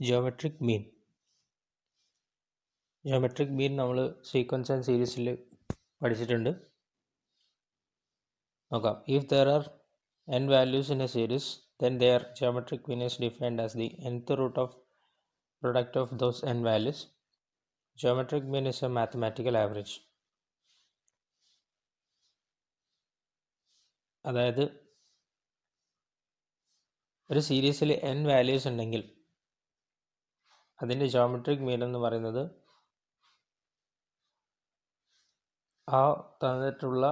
Geometric മീൻ. Geometric മീൻ നമ്മൾ sequence and സീരീസിൽ പഠിച്ചിട്ടുണ്ട്. നോക്കാം. If there are n values in a series, then their geometric mean is defined as the nth root of product of those n values. Geometric mean is a mathematical average. അതായത് ഒരു സീരീസിൽ n values ഉണ്ടെങ്കിൽ അതിൻ്റെ geometric mean എന്ന് പറയുന്നത് ആ തന്നിട്ടുള്ള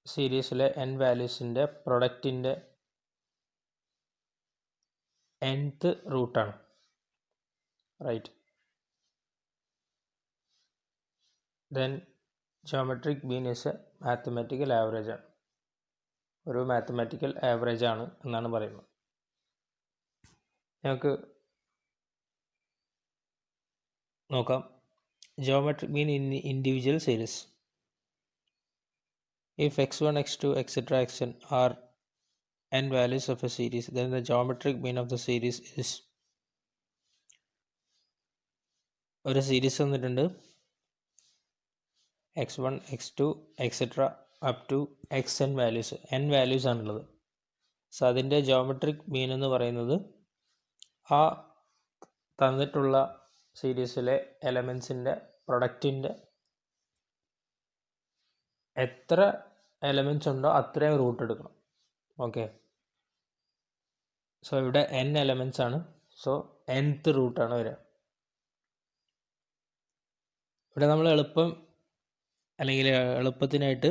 സീരീസിലെ n വാല്യൂസിൻ്റെ പ്രൊഡക്റ്റിൻ്റെ nth റൂട്ടാണ്. Right. Then geometric mean is a mathematical average ആണ്. ഒരു മാത്തമാറ്റിക്കൽ ആവറേജ് ആണ് എന്നാണ് പറയുന്നത്. ഞങ്ങൾക്ക് നോക്കാം. Geometric mean in individual series. If x1, x2, etc. xn are n values of a series, then the geometric mean of the series is ഒരു series തന്നിട്ടുണ്ട്. x1, x2, etc. up to xn values, n values ആണുള്ളത്. So അതിൻ്റെ geometric mean എന്ന് പറയുന്നത് ആ തന്നിട്ടുള്ള സീരീസിലെ എലമെൻസിൻ്റെ പ്രൊഡക്റ്റിൻ്റെ എത്ര എലമെൻറ്റ്സ് ഉണ്ടോ അത്രയും റൂട്ട് എടുക്കണം. ഓക്കെ. സോ ഇവിടെ n എലമെൻറ്റ്സ് ആണ്. സോ nth റൂട്ടാണ് വരിക. ഇവിടെ നമ്മൾ എളുപ്പത്തിനായിട്ട്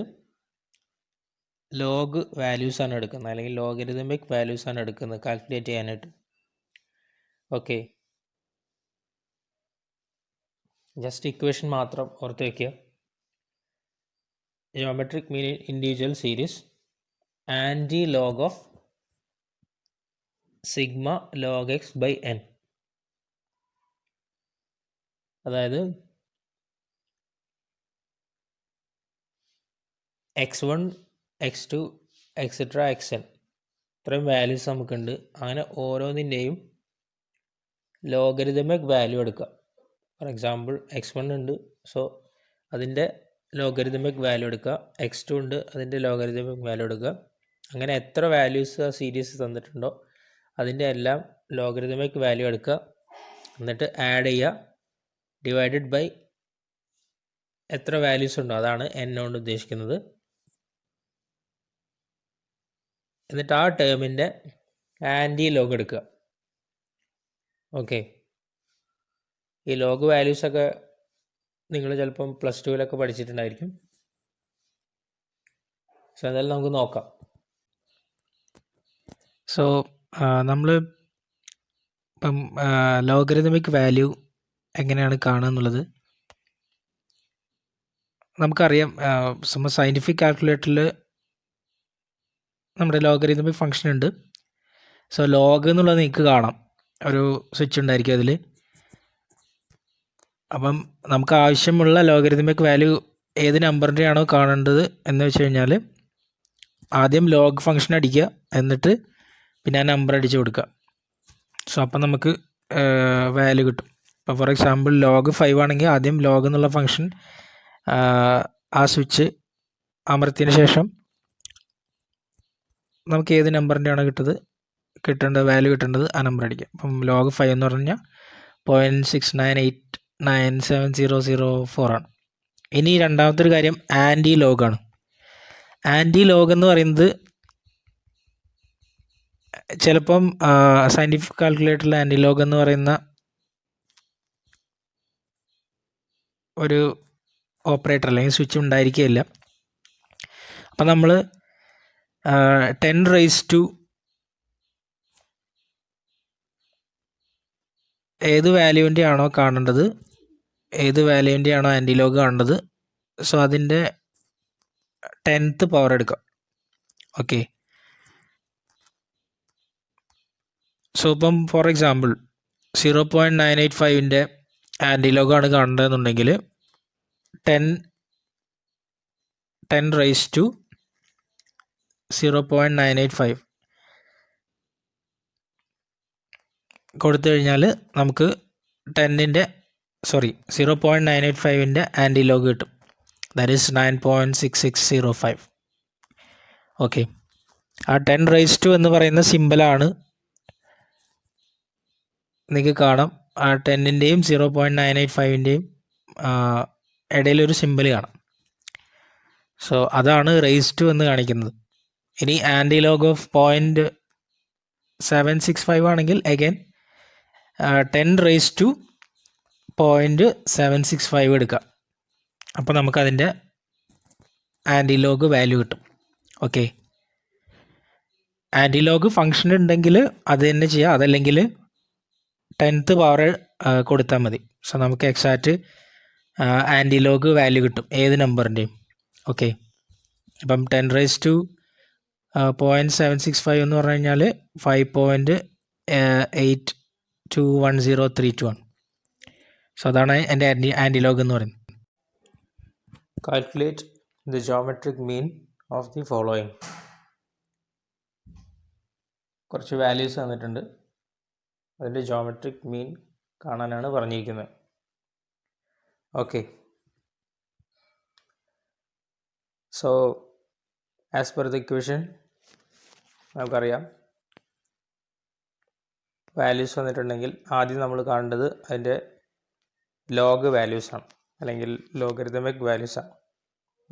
ലോഗ് വാല്യൂസ് ആണ് എടുക്കുന്നത്, അല്ലെങ്കിൽ ലോഗരിതമിക് വാല്യൂസ് ആണ് എടുക്കുന്നത് കാൽക്കുലേറ്റ് ചെയ്യാനായിട്ട്. ഓക്കെ. ജസ്റ്റ് ഇക്വേഷൻ മാത്രം ഓർത്ത് വയ്ക്കുക. Geometric mean in individual series anti-log of sigma log x by n. അതായത് x1, x2, etc. xn ഇത്രയും വാല്യൂസ് നമുക്കുണ്ട്. അങ്ങനെ ഓരോന്നിൻ്റെയും ലോഗരിതമിക് വാല്യൂ എടുക്കുക. ഫോർ എക്സാമ്പിൾ x1 ഉണ്ട്, സോ അതിൻ്റെ ലോഗരിതമിക് വാല്യൂ എടുക്കുക. x2 ഉണ്ട്, അതിൻ്റെ ലോഗരിതമിക് വാല്യൂ എടുക്കുക. അങ്ങനെ എത്ര വാല്യൂസ് ആ സീരീസ് തന്നിട്ടുണ്ടോ അതിൻ്റെ എല്ലാം ലോഗരിതമിക് വാല്യൂ എടുക്കുക. എന്നിട്ട് ആഡ് ചെയ്യുക, ഡിവൈഡഡ് ബൈ എത്ര വാല്യൂസ് ഉണ്ടോ അതാണ് n കൊണ്ട് ഉദ്ദേശിക്കുന്നത്. എന്നിട്ട് ആ ടേമിൻ്റെ ആൻറ്റി ലോഗ് എടുക്കുക. ഓക്കെ. ഈ ലോഗ് വാല്യൂസൊക്കെ നിങ്ങൾ ചിലപ്പം +2 പഠിച്ചിട്ടുണ്ടായിരിക്കും. സോ എന്തായാലും നമുക്ക് നോക്കാം. സോ നമ്മൾ ഇപ്പം ലോഗരിതമിക് വാല്യൂ എങ്ങനെയാണ് കാണുക എന്നുള്ളത് നമുക്കറിയാം. സയൻറ്റിഫിക് കാൽക്കുലേറ്ററിൽ നമ്മുടെ ലോഗരിതമിക് ഫംഗ്ഷൻ ഉണ്ട്. സോ ലോഗ് എന്നുള്ളത് നിങ്ങൾക്ക് കാണാം, ഒരു സ്വിച്ച് ഉണ്ടായിരിക്കും അതിൽ. അപ്പം നമുക്ക് ആവശ്യമുള്ള ലോഗരിതമിക് വാല്യൂ ഏത് നമ്പറിൻ്റെ ആണോ കാണേണ്ടത് എന്ന് വെച്ച് കഴിഞ്ഞാൽ ആദ്യം ലോഗ് ഫംഗ്ഷൻ അടിക്കുക, എന്നിട്ട് പിന്നെ ആ നമ്പർ അടിച്ച് കൊടുക്കുക. സോ അപ്പം നമുക്ക് വാല്യൂ കിട്ടും. ഇപ്പോൾ ഫോർ എക്സാമ്പിൾ ലോഗ് 5 ആണെങ്കിൽ ആദ്യം ലോഗ് എന്നുള്ള ഫംഗ്ഷൻ ആ സ്വിച്ച് അമർത്തിയതിന് ശേഷം നമുക്ക് ഏത് നമ്പറിൻ്റെ ആണോ കിട്ടേണ്ടത് വാല്യൂ കിട്ടേണ്ടത് ആ നമ്പർ അടിക്കുക. അപ്പം ലോഗ് 5 എന്ന് പറഞ്ഞാൽ 0.69897004 ആണ്. ഇനി രണ്ടാമത്തെ ഒരു കാര്യം ആൻറ്റി ലോഗാണ്. ആൻറ്റി ലോഗ് എന്ന് പറയുന്നത് ചിലപ്പം സയൻറ്റിഫിക് കാൽക്കുലേറ്ററിൽ ആൻറ്റി ലോഗ് എന്ന് പറയുന്ന ഒരു ഓപ്പറേറ്റർ അല്ലെങ്കിൽ സ്വിച്ച് ഉണ്ടായിരിക്കുകയില്ല. അപ്പം നമ്മൾ 10 raised to ഏത് വാല്യൂവിൻ്റെ ആണോ കാണേണ്ടത്, ഏത് വാല്യൂവിൻ്റെ ആണോ ആൻറ്റിലോഗ് കാണേണ്ടത്, സോ അതിൻ്റെ 10th പവർ എടുക്കുക. ഓക്കെ. സോ ഇപ്പം ഫോർ എക്സാമ്പിൾ 0.985ൻ്റെ ആൻറ്റിലോഗാണ് കാണേണ്ടതെന്നുണ്ടെങ്കിൽ 10 raised to 0.985 കൊടുത്തു കഴിഞ്ഞാൽ നമുക്ക് 0.985 ആൻറ്റി ലോഗ് കിട്ടും. That is 9.6605. ഓക്കെ, ആ 10⁻² എന്ന് പറയുന്ന സിമ്പിളാണ്. നിങ്ങൾക്ക് കാണാം ആ 10-ൻ്റെയും 0.985-ൻ്റെയും ഇടയിലൊരു സിമ്പിൾ കാണാം. സോ അതാണ് റേസ് എന്ന് കാണിക്കുന്നത്. ഇനി ആൻറ്റി ലോഗ് ഓഫ് 0.765 ആണെങ്കിൽ അഗൈൻ 10⁻0.765 എടുക്കാം. അപ്പോൾ നമുക്കതിൻ്റെ ആൻറ്റി ലോഗ് വാല്യൂ കിട്ടും. ഓക്കെ, ആൻറ്റി ലോഗ് ഫങ്ഷൻ ഉണ്ടെങ്കിൽ അത് തന്നെ ചെയ്യാം, അതല്ലെങ്കിൽ 10th പവർ കൊടുത്താൽ മതി. സോ നമുക്ക് എക്സാക്റ്റ് ആൻറ്റി ലോഗ് വാല്യൂ കിട്ടും ഏത് നമ്പറിൻ്റെയും. ഓക്കെ, അപ്പം 10⁻0.765 എന്ന് പറഞ്ഞു കഴിഞ്ഞാൽ 5.821032 ആണ്. സോ അതാണ് എൻ്റെ ആൻറ്റി ലോഗ് എന്ന് പറയുന്നത്. Calculate the geometric mean of the following. കുറച്ച് വാല്യൂസ് തന്നിട്ടുണ്ട്, അതിൻ്റെ ജോമെട്രിക് മീൻ കാണാനാണ് പറഞ്ഞിരിക്കുന്നത്. Okay, so as per the equation നമുക്കറിയാം വാല്യൂസ് വന്നിട്ടുണ്ടെങ്കിൽ ആദ്യം നമ്മൾ കാണേണ്ടത് അതിൻ്റെ ലോഗ് വാല്യൂസാണ്, അല്ലെങ്കിൽ ലോഗരിതമിക് വാല്യൂസാണ്.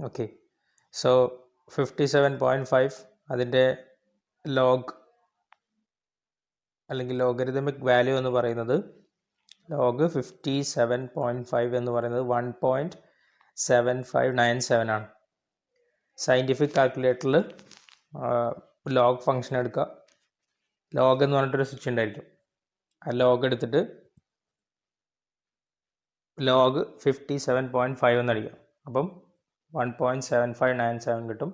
ഓക്കെ, സോ 57.5 അതിൻ്റെ ലോഗ് അല്ലെങ്കിൽ ലോഗരിതമിക് വാല്യൂ എന്ന് പറയുന്നത് ലോഗ് 57.5 എന്ന് പറയുന്നത് 1.7597 ആണ്. സയൻറ്റിഫിക് കാൽക്കുലേറ്ററിൽ ലോഗ് ഫംഗ്ഷൻ എടുക്കുക. ലോഗ് എന്ന് പറഞ്ഞിട്ടൊരു സ്വിച്ച് ഉണ്ടായിരിക്കും. ആ ലോഗ് എടുത്തിട്ട് ലോഗ് 57.5 എന്നടിക്കുക. അപ്പം 1.7597 കിട്ടും.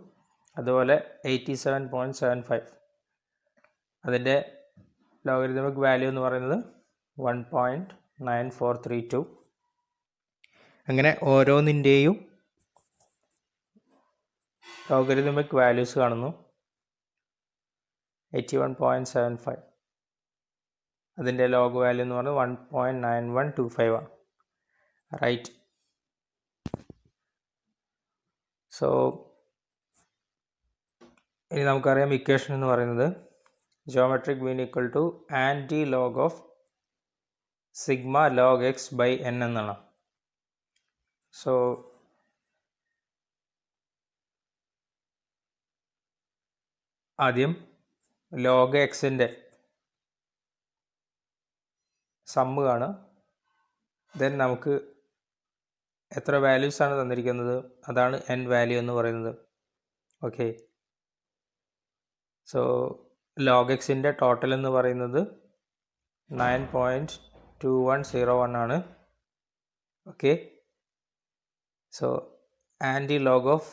അതുപോലെ 87.75 അതിൻ്റെ ലോഗരിതമിക് വാല്യൂ എന്ന് പറയുന്നത് 1.9432. അങ്ങനെ ഓരോന്നിൻ്റെയും ലോഗരിതമിക് വാല്യൂസ് കാണുന്നു. 81.75 അതിൻ്റെ ലോഗ് വാല്യൂ എന്ന് പറയുന്നത് 1.9125 ആണ്. റൈറ്റ്. സോ ഇനി നമുക്കറിയാം ഇക്വേഷൻ എന്ന് പറയുന്നത് geometric mean equal to anti log of sigma log x by n എന്നാണ്. സോ ആദ്യം ലോഗ് എക്സിൻ്റെ സമ്മ് കാണുക. ദെൻ നമുക്ക് എത്ര വാല്യൂസാണ് തന്നിരിക്കുന്നത് അതാണ് n വാല്യൂ എന്ന് പറയുന്നത്. ഓക്കെ, സോ ലോഗ് എക്സിൻ്റെ ടോട്ടൽ എന്ന് പറയുന്നത് 9.2101 ആണ്. Okay, so anti log of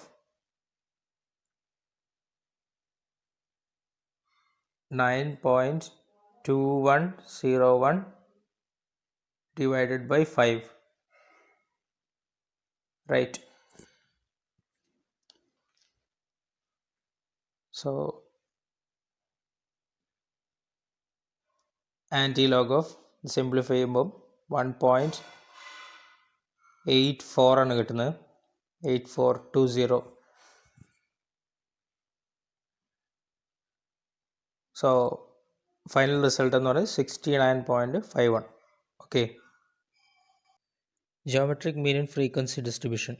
9.2101 divided by 5. Right. So anti-log of simplify ചെയ്യുമ്പോൾ 1.84 ആണ് കിട്ടുന്നത്. 8420. സോ ഫൈനൽ റിസൾട്ട് എന്ന് പറയുന്നത് 69.51. Okay, geometric mean and frequency distribution.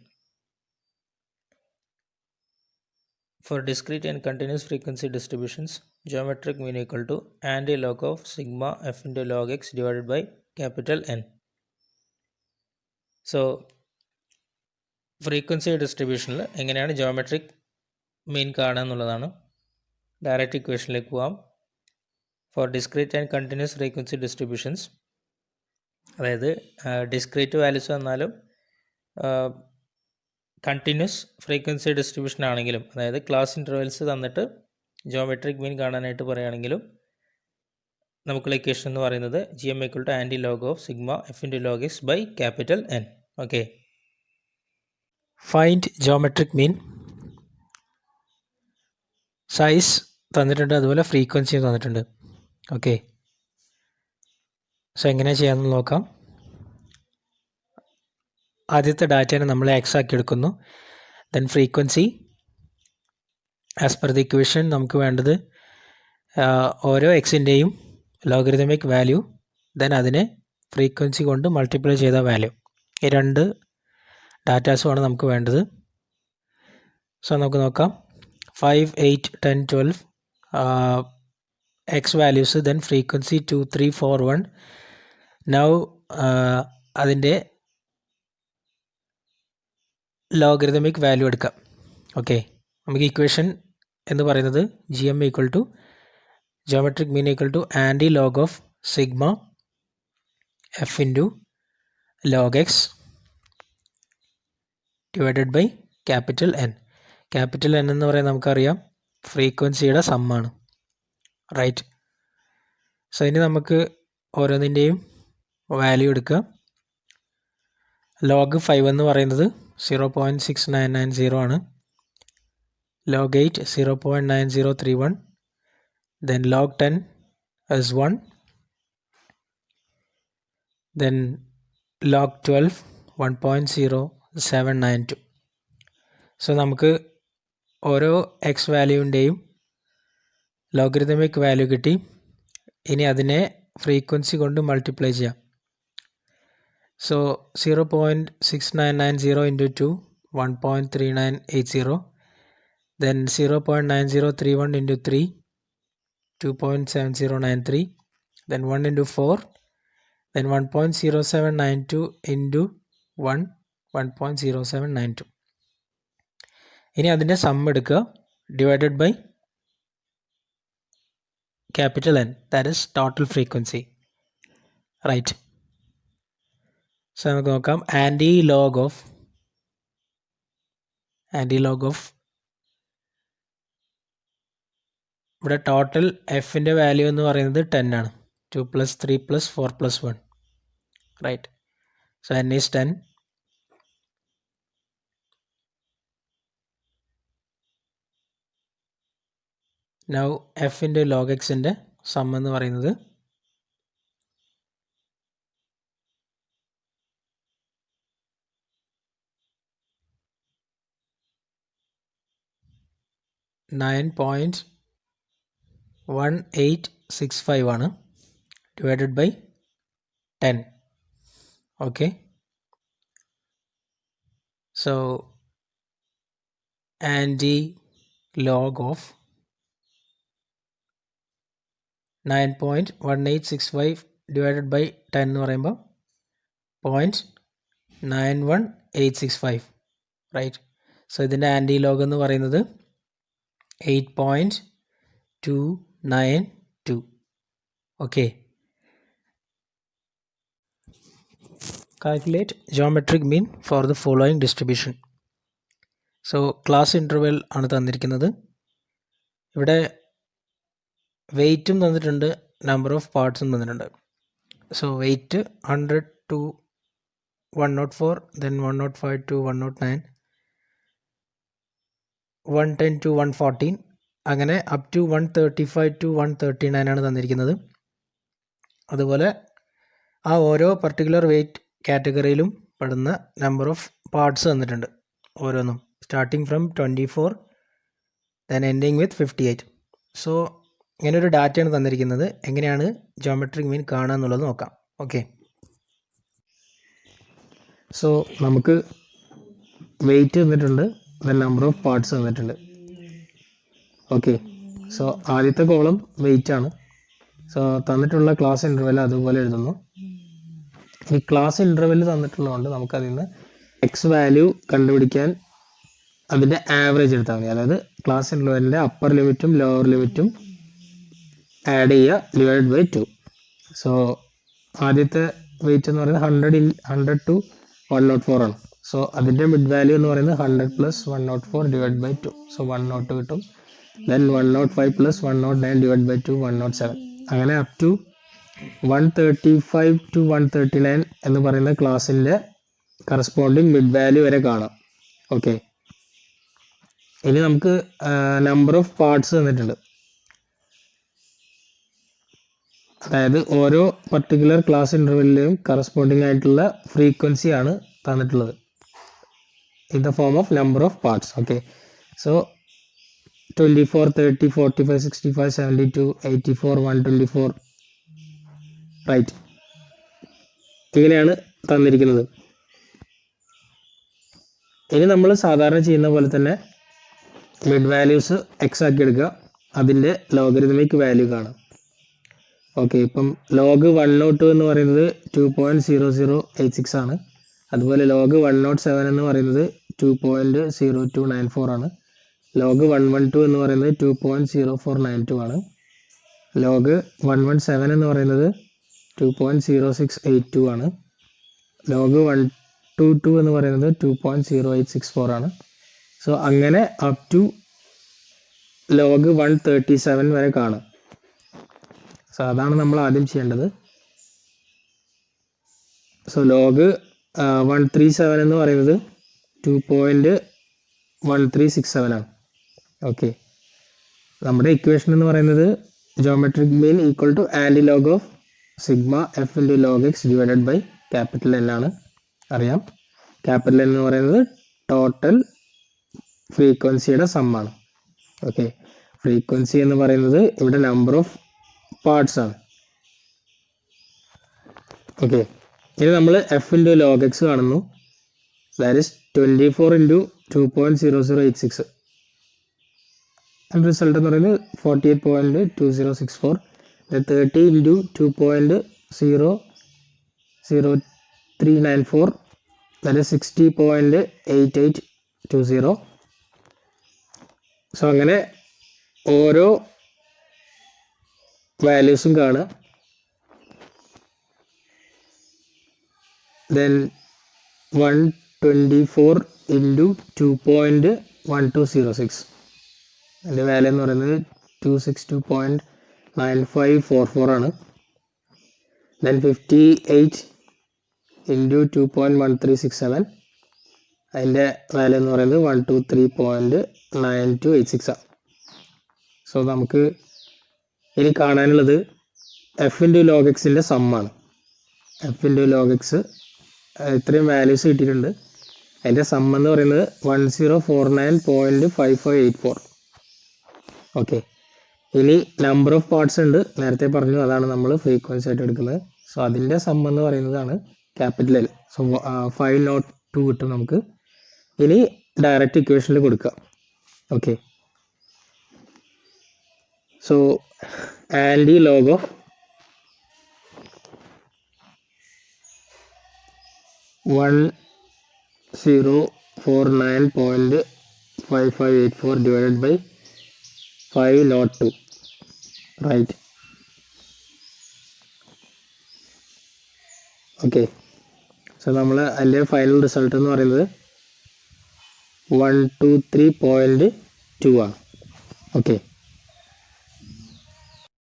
For discrete and continuous frequency distributions, geometric mean equal to anti-log of sigma f into log x divided by capital N. So frequency ഡിസ്ട്രിബ്യൂഷനിൽ എങ്ങനെയാണ് geometric mean കാണുക എന്നുള്ളതാണ്. Direct ഇക്വേഷനിലേക്ക് പോകാം. For discrete and continuous frequency distributions, അതായത് discrete values വന്നാലും continuous frequency distribution ആണെങ്കിലും, അതായത് ക്ലാസ് ഇൻ്റർവെൽസ് തന്നിട്ട് ജോമെട്രിക് മീൻ കാണാനായിട്ട് പറയുകയാണെങ്കിലും നമുക്കുള്ള ഇക്വേഷൻ എന്ന് പറയുന്നത് GM equal to anti log of sigma f into log x by capital N. Okay, find geometric mean. Size തന്നിട്ടുണ്ട്, അതുപോലെ ഫ്രീക്വൻസിയും തന്നിട്ടുണ്ട്. ഓക്കെ, സോ എങ്ങനെ ചെയ്യാമെന്ന് നോക്കാം. ആദ്യത്തെ ഡാറ്റേനെ നമ്മൾ എക്സ് ആക്കി എടുക്കുന്നു. Then frequency as per the equation നമുക്ക് വേണ്ടത് ഓരോ എക്സിൻ്റെയും ലോഗരിതമിക് വാല്യൂ, ദെൻ അതിനെ ഫ്രീക്വൻസി കൊണ്ട് മൾട്ടിപ്ലൈ ചെയ്ത വാല്യൂ. ഈ രണ്ട് ഡാറ്റാസുമാണ് നമുക്ക് വേണ്ടത്. സോ നമുക്ക് നോക്കാം. 5, 8, 10, 12 x values, then frequency 2, 3, 4, 1. Now അതിൻ്റെ ലോഗരിതമിക് വാല്യൂ എടുക്കാം. ഓക്കെ, നമുക്ക് ഇക്വേഷൻ എന്ന് പറയുന്നത് G M equal to geometric mean equal to anti log of sigma F into log x divided by capital N. Capital N എന്ന് പറയുന്നത് നമുക്കറിയാം ഫ്രീക്വൻസിയുടെ സമ്മാണ്, right. So ഇനി നമുക്ക് ഓരോന്നിൻ്റെയും വാല്യൂ എടുക്കുക. ലോഗ് 5 എന്ന് പറയുന്നത് 0.6990 ആണ്. Log 8 0.9031. then log 10 is 1. then log 12 1.0792. So നമുക്ക് ഓരോ എക്സ് വാല്യൂവിൻ്റെയും ലോഗരിതമിക് വാല്യൂ കിട്ടി. ഇനി അതിനെ ഫ്രീക്വൻസി കൊണ്ട് മൾട്ടിപ്ലൈ ചെയ്യാം. So 0.6990 into 2 1.3980. then 0.9031 into 3 2.7093. then 1 into 4, then 1.0792 into 1 1.0792. ഇനി അതിൻ്റെ സം എടുക്കുക, divided by capital N, that is total frequency, right. So നമുക്ക് നോക്കാം. ആൻറ്റി ലോഗ് ഓഫ് ഇവിടെ ടോട്ടൽ എഫിൻ്റെ വാല്യൂ എന്ന് പറയുന്നത് 10 ആണ്. 2 + 3 + 4 + 1, right. So n is 10. Now എഫിൻ്റെ ലോഗ് എക്സിൻ്റെ സം എന്ന് പറയുന്നത് 9.1865 ആണ്, divided by 10. Okay, so anti log of 9.1865 divided by 10 എന്ന് പറയുമ്പോൾ 0.91865, റൈറ്റ്. സോ ഇതിൻ്റെ ആൻറ്റി ലോഗ് എന്ന് പറയുന്നത് 8.292. Okay, calculate geometric mean for the following distribution. So class interval ആണ് തന്നിരിക്കുന്നത്. ഇവിടെ വെയ്റ്റും തന്നിട്ടുണ്ട്, നമ്പർ ഓഫ് പാർട്സും തന്നിട്ടുണ്ട്. So weight 100 to 104, then 105 to 109, 110 to 114, അങ്ങനെ അപ് ടു 135 to 139 ആണ് തന്നിരിക്കുന്നത്. അതുപോലെ ആ ഓരോ പർട്ടിക്കുലർ വെയ്റ്റ് കാറ്റഗറിയിലും പെടുന്ന നമ്പർ ഓഫ് പാർട്സ് തന്നിട്ടുണ്ട് ഓരോന്നും, starting from 24 then ending with 58. So ഇങ്ങനൊരു ഡാറ്റയാണ് തന്നിരിക്കുന്നത്. എങ്ങനെയാണ് ജോമെട്രിക് മീൻ കാണുക എന്നുള്ളത് നോക്കാം. ഓക്കെ, സോ നമുക്ക് വെയ്റ്റ് തന്നിട്ടുണ്ട്, ദെൻ നമ്പർ ഓഫ് പാർട്സ് തന്നിട്ടുണ്ട്. ഓക്കെ, സോ ആദ്യത്തെ കോളം വെയ്റ്റ് ആണ്. സോ തന്നിട്ടുള്ള ക്ലാസ് ഇൻ്റർവെൽ അതുപോലെ എഴുതുന്നു. ഈ ക്ലാസ് ഇൻ്റർവെൽ തന്നിട്ടുള്ളതുകൊണ്ട് നമുക്കതിൽ നിന്ന് എക്സ് വാല്യൂ കണ്ടുപിടിക്കാൻ അതിൻ്റെ ആവറേജ് എടുത്താൽ മതി. അതായത് ക്ലാസ് ഇൻ്റർവെല്ലിൻ്റെ അപ്പർ ലിമിറ്റും ലോവർ ലിമിറ്റും ആഡ് ചെയ്യുക, ഡിവൈഡ് ബൈ 2. സോ ആദ്യത്തെ വെയിറ്റ് എന്ന് പറയുന്നത് 100 to 104 ആണ്. സോ അതിൻ്റെ മിഡ് വാല്യൂ എന്ന് പറയുന്നത് 100 + 104 ഡിവൈഡ് ബൈ 2. സോ 102 കിട്ടും. Then 105 + 109 divide by 2 107. അങ്ങനെ അപ് ടു 135 to 139 എന്ന് പറയുന്ന ക്ലാസ്സിൻ്റെ കറസ്പോണ്ടിങ് മിഡ് വാല്യൂ വരെ കാണാം. ഓക്കെ, ഇനി നമുക്ക് നമ്പർ ഓഫ് പാർട്സ് തന്നിട്ടുണ്ട്. അതായത് ഓരോ പർട്ടിക്കുലർ ക്ലാസ് ഇൻ്റർവെല്ലിലും കറസ്പോണ്ടിങ് ആയിട്ടുള്ള ഫ്രീക്വൻസി ആണ് തന്നിട്ടുള്ളത് in the form of number of parts. Okay, so 24, 30, 45, 65, 72, 84, 124, right, ഇങ്ങനെയാണ് തന്നിരിക്കുന്നത്. ഇനി നമ്മൾ സാധാരണ ചെയ്യുന്ന പോലെ തന്നെ മിഡ് വാല്യൂസ് എക്സ് ആക്കി എടുക്കുക, അതിൻ്റെ ലോഗരിതമിക് വാല്യൂ കാണാം. ഓക്കെ, ഇപ്പം ലോഗ് 102 എന്ന് പറയുന്നത് 2.0086 ആണ്. അതുപോലെ ലോഗ് 107 എന്ന് പറയുന്നത് 2.0294 ആണ്. ലോഗ് 112 എന്ന് പറയുന്നത് 2.0492 ആണ്. ലോഗ് 117 എന്ന് പറയുന്നത് 2.0682 ആണ്. ലോഗ് 122 എന്ന് പറയുന്നത് 2.0864 ആണ്. സോ അങ്ങനെ അപ് ടു ലോഗ് 137 വരെ കാണും. സോ അതാണ് നമ്മൾ ആദ്യം ചെയ്യേണ്ടത്. സോ ലോഗ് 137 എന്ന് പറയുന്നത് 2.1367 ആണ്. ഓക്കെ, നമ്മുടെ ഇക്വേഷൻ എന്ന് പറയുന്നത് geometric mean equal to anti log of sigma F into log x divided by capital N ആണ്. അറിയാം, ക്യാപിറ്റൽ എൻ എന്ന് പറയുന്നത് ടോട്ടൽ ഫ്രീക്വൻസിയുടെ സമ്മാണ്. ഓക്കെ, ഫ്രീക്വൻസി എന്ന് പറയുന്നത് ഇവിടെ നമ്പർ ഓഫ് പാർട്സ് ആണ്. ഓക്കെ, ഇനി നമ്മൾ എഫ് ഇൻറ്റു ലോഗ് എക്സ് കാണുന്നു. That is 24 into 2.0086. റിസൾട്ട് എന്ന് പറയുന്നത് 48.2064. 30 ഇൻറ്റു 2.00394, that is 60.8820. സോ അങ്ങനെ ഓരോ വാല്യൂസും കാണുക. ദെൻ 124 ഇൻറ്റു 2.1206, അതിൻ്റെ വാല്യൂ എന്ന് പറയുന്നത് 262.9544 ആണ്. ദെൻ 58 ഇൻറ്റു 2.1367, അതിൻ്റെ വാല്യൂ എന്ന് പറയുന്നത് 123.9286 ആണ്. സോ നമുക്ക് ഇനി കാണാനുള്ളത് എഫ് ഇൻറ്റു ലോഗ് എക്സിൻ്റെ സമ്മാണ്. എഫ് ഇൻറ്റു ലോഗ് എക്സ് ഇത്രയും വാല്യൂസ് കിട്ടിയിട്ടുണ്ട്. അതിൻ്റെ സം എന്ന് പറയുന്നത് 1049.5584. ഓക്കെ, ഇനി നമ്പർ ഓഫ് പാർട്സ് ഉണ്ട്, നേരത്തെ പറഞ്ഞു, അതാണ് നമ്മൾ ഫ്രീക്വൻസി ആയിട്ട് എടുക്കുന്നത്. സോ അതിൻ്റെ സം എന്ന് പറയുന്നതാണ് ക്യാപിറ്റൽ എൽ. സോ 502 കിട്ടും നമുക്ക്. ഇനി ഡയറക്റ്റ് ഇക്വേഷനിൽ കൊടുക്കുക. Okay, so anti log of 1049.5584 divided by 502, right? Okay, so നമ്മൾ അതിൻ്റെ ഫൈനൽ റിസൾട്ട് എന്ന് പറയുന്നത് 123.2 ആണ്. ഓക്കെ.